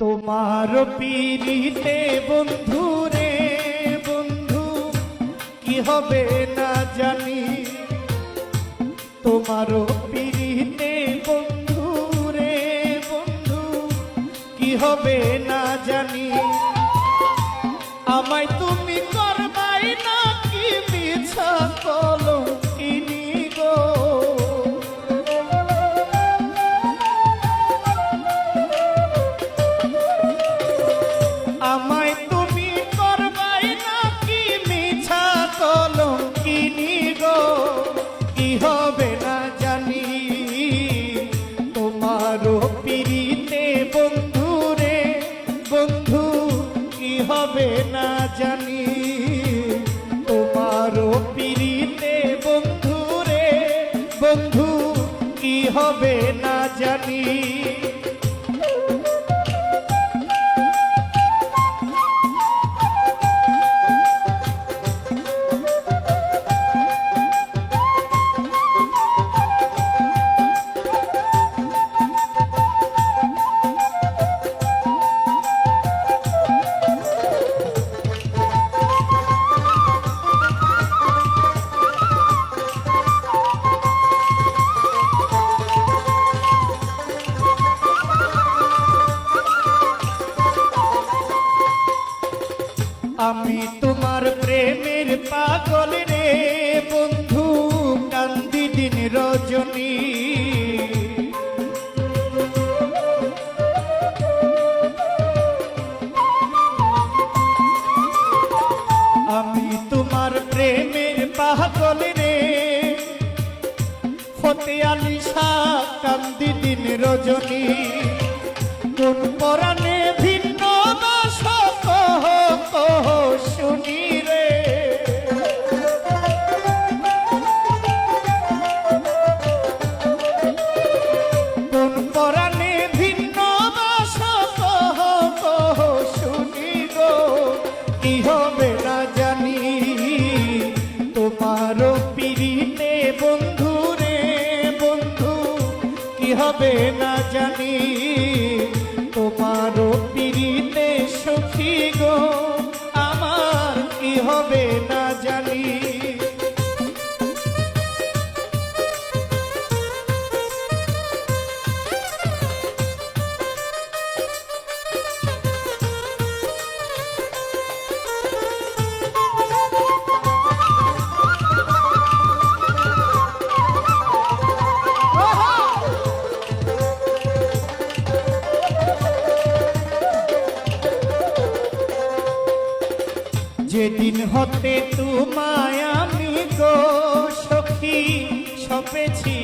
তোমার পীড়িতে বন্ধু রে বন্ধু কি হবে না জানি, তোমার পীড়িতে বন্ধু রে বন্ধু কি হবে না জানি। আমায় তুমি করবাই না কি মিছা কলঙ্কিনী গো, আমায় তুমি করবাই না কি মিছা কলঙ্কিনী গো, কি হবে না জানি। তোমারও পীড়িতে বন্ধু রে বন্ধু কি হবে না জানি, তোমারও পীড়িতে বন্ধু রে বন্ধু কি হবে না জানি। আমি তোমার প্রেমের পাগল রে বন্ধু, কান্দি দিন রজনী। আমি তোমার প্রেমের পাগল রে ফতে আলী শাহ, কান্দি দিন রজনী। কোন পরাণে ভিন্ন বাস কহ কহ শুনি রে, কোন পরাণে ভিন্ন বাস কহ কহ শুনি গো, কি হবে না জানি। তোমারও পীড়িতে বন্ধু রে বন্ধু কি হবে না জানি, তোমারও পীড়িতে সখী গো আমার কি হবে না জানি। যেদিন হতে তোমায় আমি গো সখী সপেছি